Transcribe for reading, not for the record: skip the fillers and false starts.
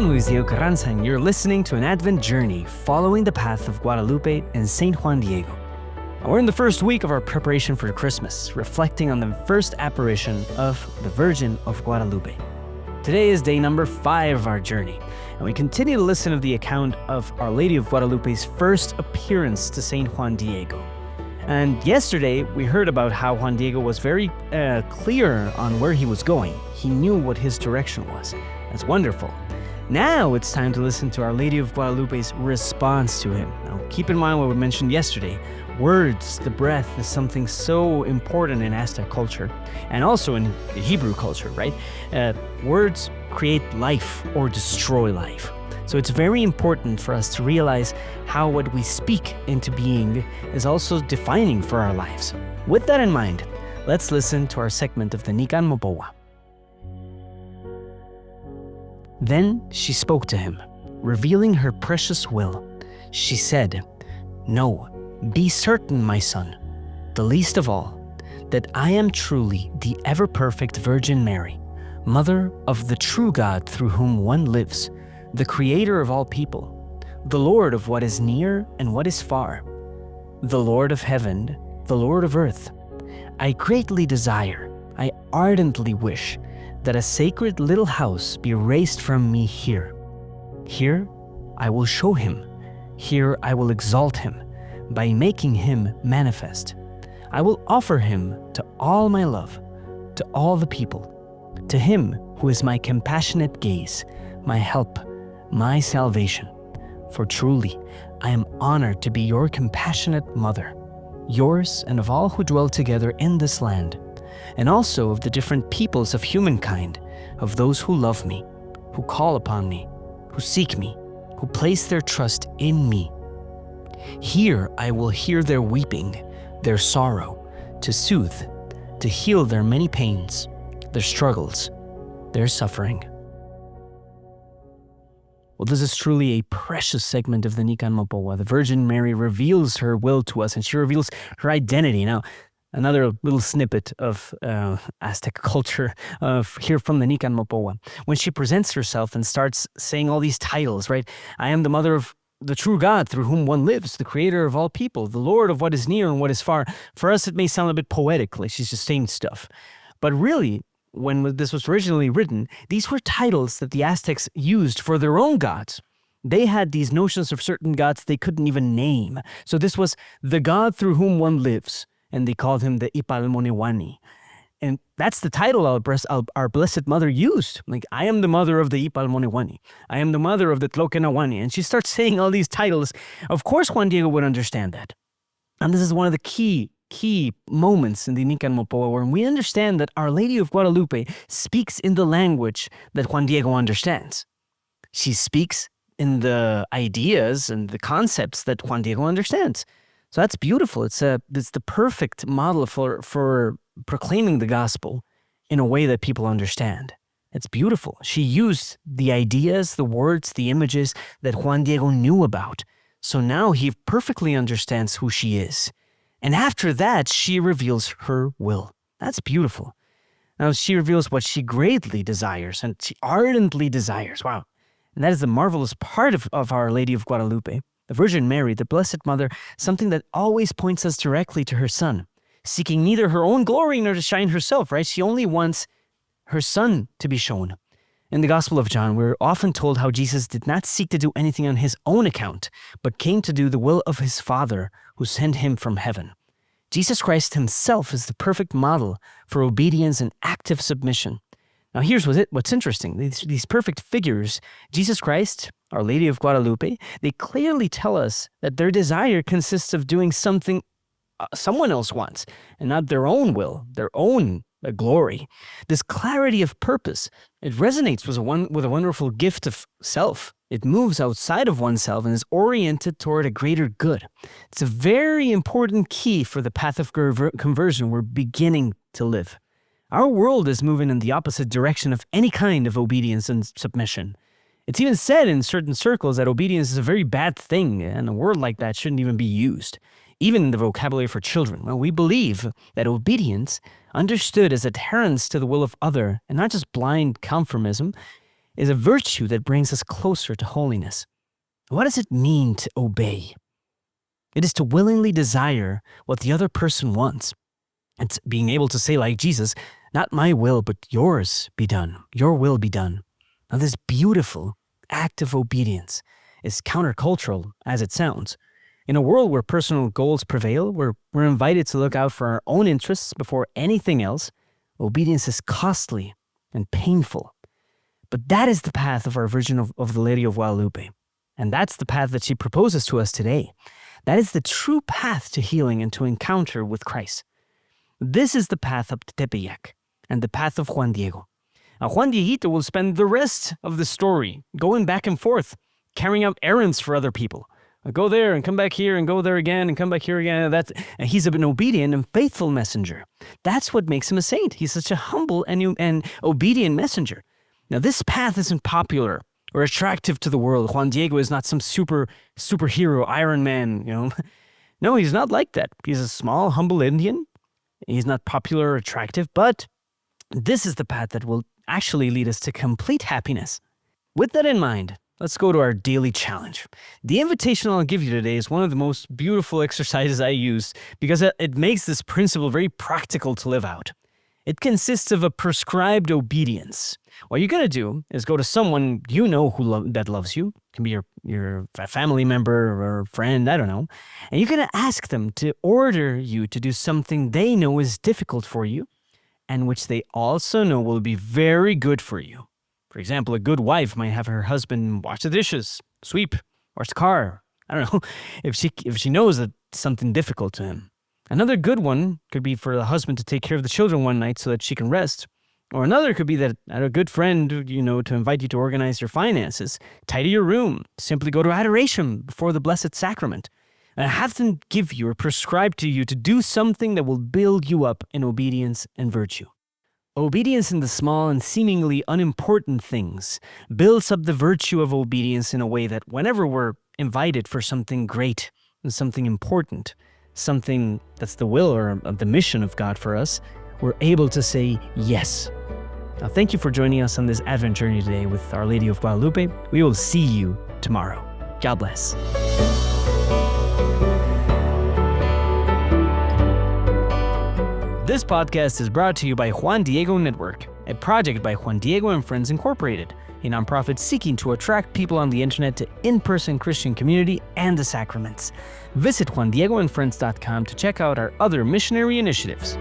I'm Luis Diego and you're listening to an Advent journey following the path of Guadalupe and Saint Juan Diego. We're in the first week of our preparation for Christmas, reflecting on the first apparition of the Virgin of Guadalupe. Today is day number 5 of our journey, and we continue to listen to the account of Our Lady of Guadalupe's first appearance to Saint Juan Diego. And yesterday, we heard about how Juan Diego was very clear on where he was going. He knew what his direction was. That's wonderful. Now it's time to listen to Our Lady of Guadalupe's response to him. Now, keep in mind what we mentioned yesterday. Words, the breath, is something so important in Aztec culture and also in the Hebrew culture, right? Words create life or destroy life. So it's very important for us to realize how what we speak into being is also defining for our lives. With that in mind, let's listen to our segment of the Nican Mopowa. Then she spoke to him, revealing her precious will. She said, "No, be certain, my son, the least of all, that I am truly the ever-perfect Virgin Mary, Mother of the true God through whom one lives, the Creator of all people, the Lord of what is near and what is far, the Lord of heaven, the Lord of earth. I greatly desire, I ardently wish, that a sacred little house be raised from me here. Here I will show him. Here I will exalt him by making him manifest. I will offer him to all my love, to all the people, to him who is my compassionate gaze, my help, my salvation. For truly I am honored to be your compassionate mother, yours and of all who dwell together in this land, and also of the different peoples of humankind, of those who love me, who call upon me, who seek me, who place their trust in me. Here I will hear their weeping, their sorrow, to soothe, to heal their many pains, their struggles, their suffering." Well, this is truly a precious segment of the Nican Mopowa. The Virgin Mary reveals her will to us, and she reveals her identity. Now, another little snippet of Aztec culture here from the Nican Mopowa. When she presents herself and starts saying all these titles, right? I am the mother of the true God through whom one lives, the Creator of all people, the Lord of what is near and what is far. For us, it may sound a bit poetic, like she's just saying stuff. But really, when this was originally written, these were titles that the Aztecs used for their own gods. They had these notions of certain gods they couldn't even name. So this was the God through whom one lives, and they called him the Ipalmonewani. And that's the title our Blessed Mother used. Like, I am the mother of the Ipalmonewani. I am the mother of the Tlokenawani. And she starts saying all these titles. Of course, Juan Diego would understand that. And this is one of the key moments in the Nican Mopowa where we understand that Our Lady of Guadalupe speaks in the language that Juan Diego understands. She speaks in the ideas and the concepts that Juan Diego understands. So that's beautiful. It's the perfect model for proclaiming the gospel in a way that people understand. It's beautiful. She used the ideas, the words, the images that Juan Diego knew about. So now he perfectly understands who she is. And after that, she reveals her will. That's beautiful. Now she reveals what she greatly desires and she ardently desires. Wow. And that is the marvelous part of Our Lady of Guadalupe. The Virgin Mary, the Blessed Mother, something that always points us directly to her Son, seeking neither her own glory nor to shine herself, right? She only wants her Son to be shown. In the Gospel of John, we're often told how Jesus did not seek to do anything on his own account, but came to do the will of his Father who sent him from heaven. Jesus Christ himself is the perfect model for obedience and active submission. Now here's what's interesting. These perfect figures, Jesus Christ, Our Lady of Guadalupe, they clearly tell us that their desire consists of doing something someone else wants, and not their own will, their own glory. This clarity of purpose, it resonates with a wonderful gift of self. It moves outside of oneself and is oriented toward a greater good. It's a very important key for the path of conversion we're beginning to live. Our world is moving in the opposite direction of any kind of obedience and submission. It's even said in certain circles that obedience is a very bad thing, and a word like that shouldn't even be used, even in the vocabulary for children. Well, we believe that obedience, understood as adherence to the will of other, and not just blind conformism, is a virtue that brings us closer to holiness. What does it mean to obey? It is to willingly desire what the other person wants. It's being able to say, like Jesus, not my will, but yours be done. Your will be done. Now, this beautiful act of obedience is countercultural as it sounds. In a world where personal goals prevail, where we're invited to look out for our own interests before anything else, obedience is costly and painful. But that is the path of our Virgin of the Lady of Guadalupe. And that's the path that she proposes to us today. That is the true path to healing and to encounter with Christ. This is the path up to Tepeyac and the path of Juan Diego. Now, Juan Dieguito will spend the rest of the story going back and forth, carrying out errands for other people. Go there and come back here and go there again and come back here again. And he's an obedient and faithful messenger. That's what makes him a saint. He's such a humble and obedient messenger. Now, this path isn't popular or attractive to the world. Juan Diego is not some superhero, Iron Man, No, he's not like that. He's a small, humble Indian. He's not popular or attractive, but this is the path that will actually lead us to complete happiness. With that in mind, let's go to our daily challenge. The invitation I'll give you today is one of the most beautiful exercises I use because it makes this principle very practical to live out. It consists of a prescribed obedience. What you're going to do is go to someone you know that loves you. It can be your family member or friend, I don't know. And you're going to ask them to order you to do something they know is difficult for you and which they also know will be very good for you. For example, a good wife might have her husband wash the dishes, sweep, wash the car. I don't know, if she knows that it's something difficult to him. Another good one could be for the husband to take care of the children one night so that she can rest. Or another could be that a good friend, to invite you to organize your finances, tidy your room, simply go to adoration before the Blessed Sacrament. And have them give you or prescribe to you to do something that will build you up in obedience and virtue. Obedience in the small and seemingly unimportant things builds up the virtue of obedience in a way that whenever we're invited for something great and something important, something that's the will or the mission of God for us, we're able to say yes. Now, thank you for joining us on this Advent journey today with Our Lady of Guadalupe. We will see you tomorrow. God bless. This podcast is brought to you by Juan Diego Network, a project by Juan Diego and Friends Incorporated, a nonprofit seeking to attract people on the internet to in-person Christian community and the sacraments. Visit JuanDiegoandFriends.com to check out our other missionary initiatives.